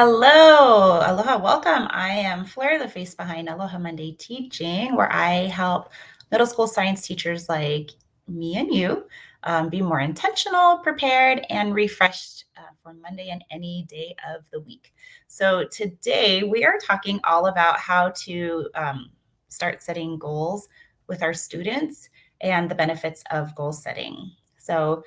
Hello, aloha, welcome. I am Fleur, the face behind Aloha Monday Teaching, where I help middle school science teachers like me and you be more intentional, prepared, and refreshed for Monday and any day of the week. So, today we are talking all about how to start setting goals with our students and the benefits of goal setting. So,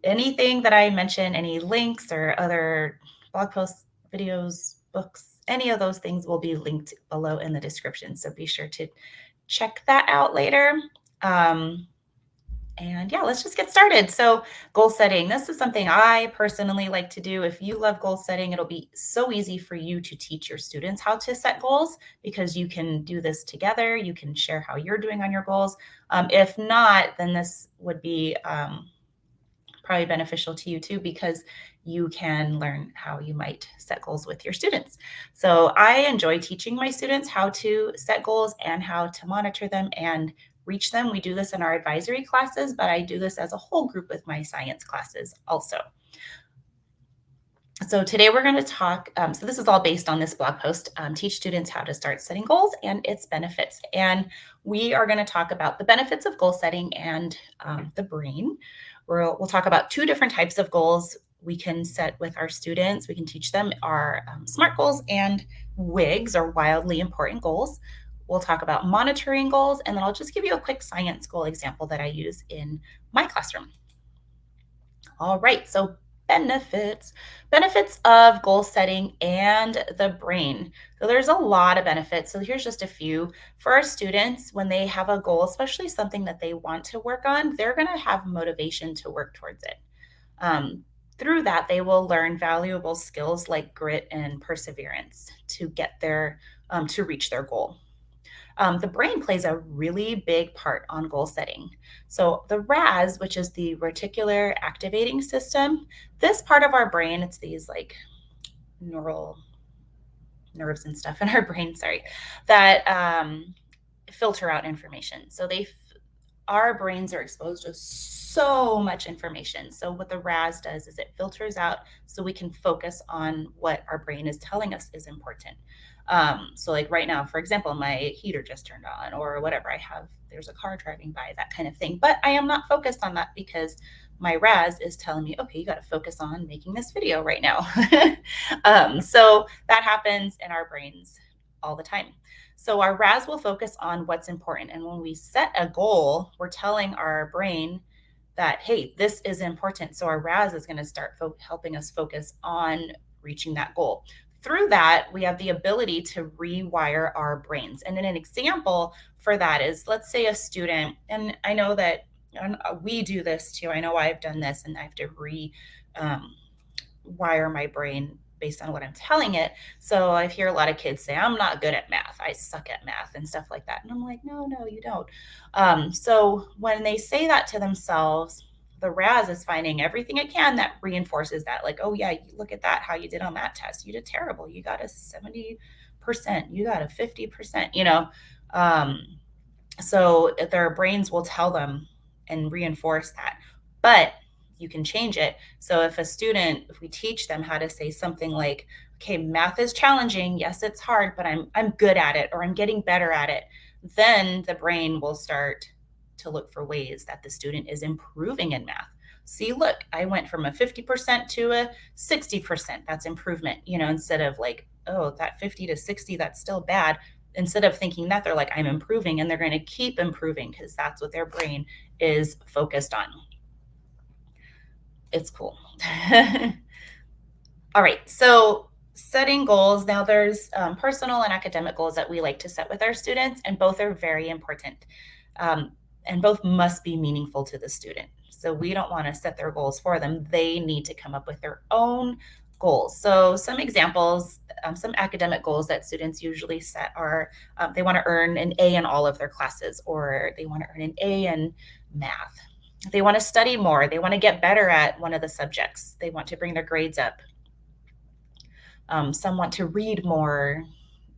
anything that I mention, any links or other blog posts, videos, books, any of those things will be linked below in the description. So be sure to check that out later. Um, and yeah, let's just get started. So, goal setting. This is something I personally like to do. If you love goal setting, it'll be so easy for you to teach your students how to set goals because you can do this together. You can share how you're doing on your goals. If not, then this would be probably beneficial to you too because you can learn how you might set goals with your students. So I enjoy teaching my students how to set goals and how to monitor them and reach them. We do this in our advisory classes, but I do this as a whole group with my science classes also. So today we're going to talk. So this is all based on this blog post, Teach Students How to Start Setting Goals and Its Benefits. And we are going to talk about the benefits of goal setting and the brain. We'll talk about two different types of goals we can set with our students. We can teach them our SMART goals and WIGs, or wildly important goals. We'll talk about monitoring goals, and then I'll just give you a quick science goal example that I use in my classroom. All right, so benefits of goal setting and the brain. So there's a lot of benefits. So here's just a few. For our students, when they have a goal, especially something that they want to work on, they're going to have motivation to work towards it. Um, Through that, they will learn valuable skills like grit and perseverance to to reach their goal. The brain plays a really big part on goal setting. So, the RAS, which is the reticular activating system, this part of our brain, it's these like neural nerves and stuff in our brain, sorry, that filter out information. So, our brains are exposed to so much information. So, what the RAS does is it filters out so we can focus on what our brain is telling us is important. So, like right now, for example, my heater just turned on, or whatever there's a car driving by, that kind of thing. But I am not focused on that because my RAS is telling me, okay, you got to focus on making this video right now. So, that happens in our brains all the time. So our RAS will focus on what's important. And when we set a goal, we're telling our brain that, hey, this is important. So our RAS is going to start helping us focus on reaching that goal. Through that, we have the ability to rewire our brains. And then an example for that is, let's say a student, and I know that we do this too. I know I've done this and I have to wire my brain based on what I'm telling it. So I hear a lot of kids say, I'm not good at math. I suck at math and stuff like that. And I'm like, no, you don't. So when they say that to themselves, the RAS is finding everything it can that reinforces that. Like, oh, yeah, look at that, how you did on that test. You did terrible. You got a 70%. You got a 50%, So their brains will tell them and reinforce that. But you can change it. So if we teach them how to say something like, okay, math is challenging. Yes, it's hard, but I'm good at it, or I'm getting better at it. Then the brain will start to look for ways that the student is improving in math. See, look, I went from a 50% to a 60%. That's improvement, instead of like, oh, that 50 to 60, that's still bad. Instead of thinking that, they're like, I'm improving, and they're going to keep improving because that's what their brain is focused on. It's cool. All right. So setting goals. Now there's personal and academic goals that we like to set with our students, and both are very important. And both must be meaningful to the student. So we don't want to set their goals for them. They need to come up with their own goals. So some examples, some academic goals that students usually set are they want to earn an A in all of their classes, or they want to earn an A in math. They want to study more. They want to get better at one of the subjects. They want to bring their grades up. Some want to read more,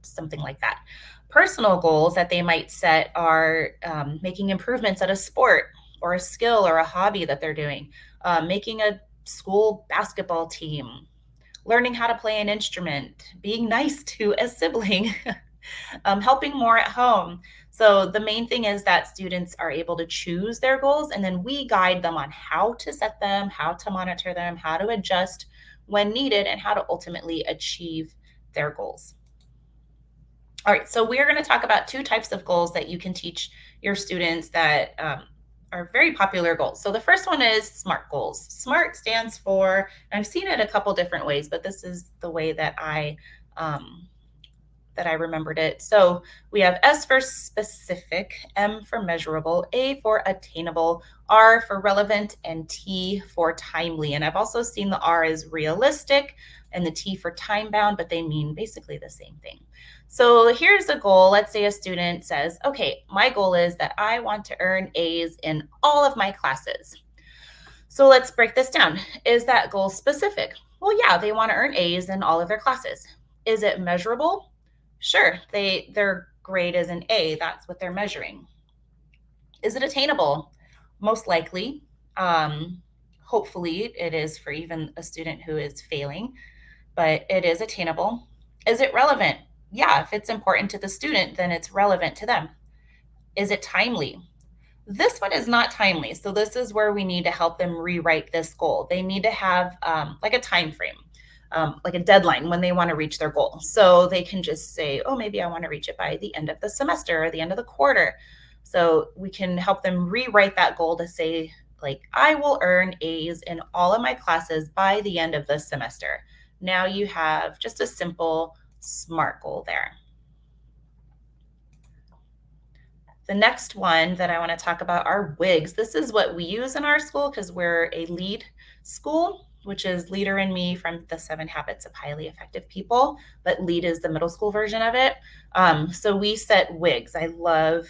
something like that. Personal goals that they might set are making improvements at a sport or a skill or a hobby that they're doing, making a school basketball team, learning how to play an instrument, being nice to a sibling, helping more at home. So the main thing is that students are able to choose their goals, and then we guide them on how to set them, how to monitor them, how to adjust when needed, and how to ultimately achieve their goals. All right, so we're going to talk about two types of goals that you can teach your students that are very popular goals. So the first one is SMART goals. SMART stands for, and I've seen it a couple different ways, but this is the way that I remembered it. So we have S for specific, M for measurable, A for attainable, R for relevant, and T for timely. And I've also seen the R as realistic and the T for time bound, but they mean basically the same thing. So here's a goal. Let's say a student says, okay, my goal is that I want to earn A's in all of my classes. So let's break this down. Is that goal specific? Well, yeah, they want to earn A's in all of their classes. Is it measurable? Sure, their grade is an A. That's what they're measuring. Is it attainable? Most likely. Hopefully, it is for even a student who is failing, but it is attainable. Is it relevant? Yeah, if it's important to the student, then it's relevant to them. Is it timely? This one is not timely. So this is where we need to help them rewrite this goal. They need to have like a time frame, like a deadline when they want to reach their goal. So they can just say, oh, maybe I want to reach it by the end of the semester or the end of the quarter. So we can help them rewrite that goal to say, like, I will earn A's in all of my classes by the end of the semester. Now you have just a simple SMART goal there. The next one that I want to talk about are WIGs. This is what we use in our school because we're a LEAD school, which is Leader in Me from the 7 Habits of Highly Effective People, but LEAD is the middle school version of it. So we set WIGs. I love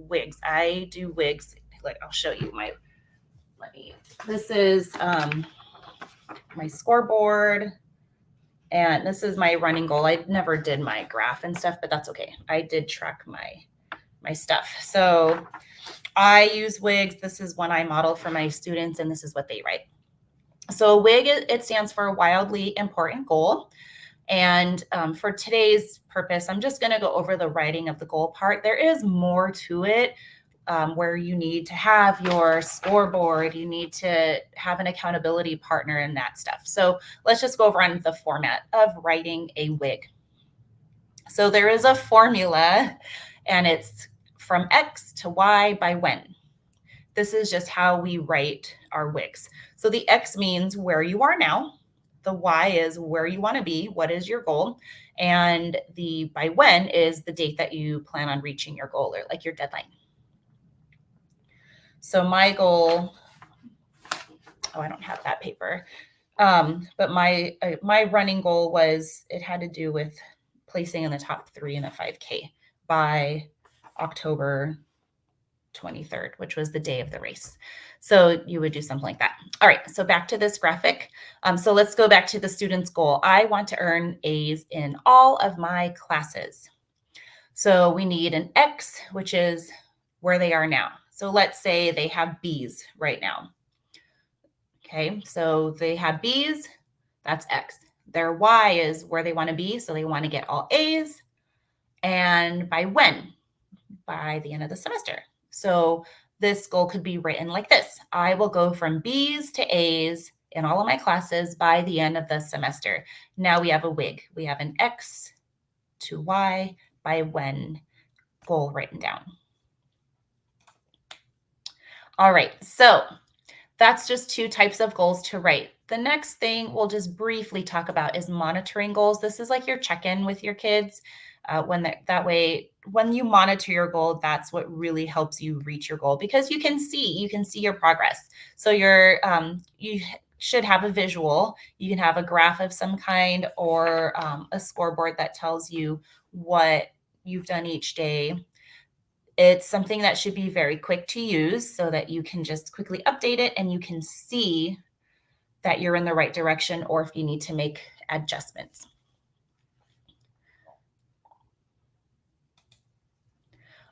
WIGs. I do WIGs. Like, I'll show you this is my scoreboard, and this is my running goal. I never did my graph and stuff, but that's okay. I did track my stuff. So I use WIGs. This is one I model for my students, and this is what they write. So WIG, it stands for Wildly Important Goal. And for today's purpose, I'm just going to go over the writing of the goal part. There is more to it where you need to have your scoreboard. You need to have an accountability partner and that stuff. So let's just go over on the format of writing a WIG. So there is a formula, and it's from X to Y by when. This is just how we write our WIGs. So the X means where you are now. The Y is where you want to be. What is your goal? And the by when is the date that you plan on reaching your goal, or like your deadline. So my goal, I don't have that paper. But my running goal was, it had to do with placing in the top 3 in the 5K by October 23rd, which was the day of the race. So you would do something like that. All right, so back to this graphic. So let's go back to the student's goal. I want to earn A's in all of my classes. So we need an X, which is where they are now. So let's say they have B's right now. Okay, so they have B's, that's X. Their Y is where they want to be, so they want to get all A's. And by when? By the end of the semester. So this goal could be written like this. I will go from B's to A's in all of my classes by the end of the semester. Now we have a WIG. We have an X to Y by when goal written down. All right, so that's just 2 types of goals to write. The next thing we'll just briefly talk about is monitoring goals. This is like your check-in with your kids. That way, when you monitor your goal, that's what really helps you reach your goal, because you can see your progress. So you should have a visual. You can have a graph of some kind, or a scoreboard that tells you what you've done each day. It's something that should be very quick to use so that you can just quickly update it and you can see that you're in the right direction, or if you need to make adjustments.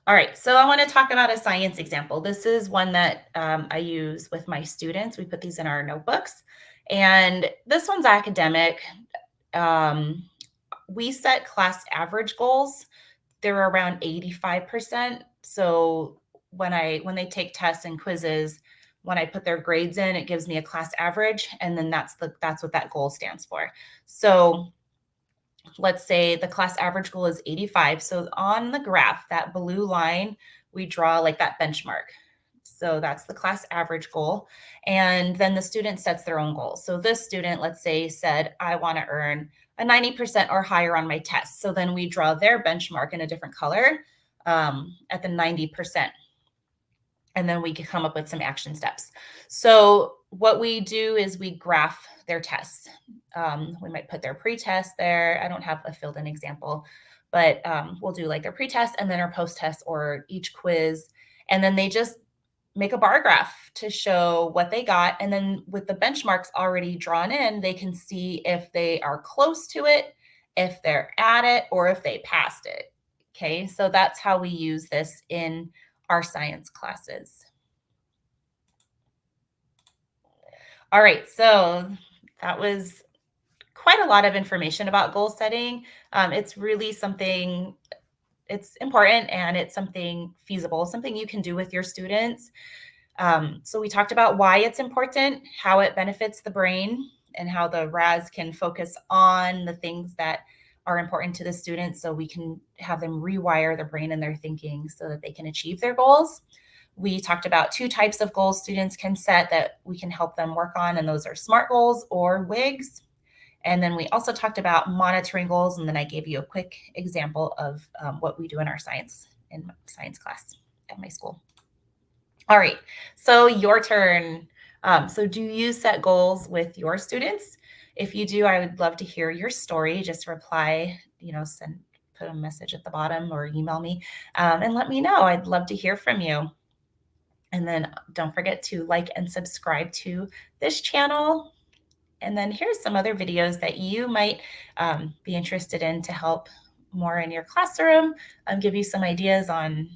All right, so I want to talk about a science example. This is one that I use with my students. We put these in our notebooks, and this one's academic. Um, we set class average goals. They're around 85%. So when they take tests and quizzes, when I put their grades in, it gives me a class average, and then that's what that goal stands for. So let's say the class average goal is 85. So on the graph, that blue line, we draw like that benchmark. So that's the class average goal. And then the student sets their own goals. So this student, let's say, said, I want to earn a 90% or higher on my test. So then we draw their benchmark in a different color at the 90%. And then we can come up with some action steps. So what we do is we graph their tests. We might put their pre-test there. I don't have a filled in example, but we'll do like their pre-test and then our post-test or each quiz. And then they just make a bar graph to show what they got. And then with the benchmarks already drawn in, they can see if they are close to it, if they're at it, or if they passed it. Okay, so that's how we use this in our science classes. All right, so that was quite a lot of information about goal setting. It's really something, it's important and it's something feasible, something you can do with your students. So we talked about why it's important, how it benefits the brain, and how the RAS can focus on the things that are important to the students so we can have them rewire their brain and their thinking so that they can achieve their goals. We talked about two types of goals students can set that we can help them work on, and those are SMART goals or WIGs. And then we also talked about monitoring goals, and then I gave you a quick example of what we do in our science class at my school. All right, so your turn. So do you set goals with your students? If you do, I would love to hear your story. Just reply, put a message at the bottom or email me and let me know. I'd love to hear from you. And then don't forget to like and subscribe to this channel. And then here's some other videos that you might be interested in to help more in your classroom, give you some ideas on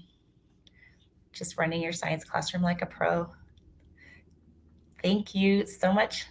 just running your science classroom like a pro. Thank you so much.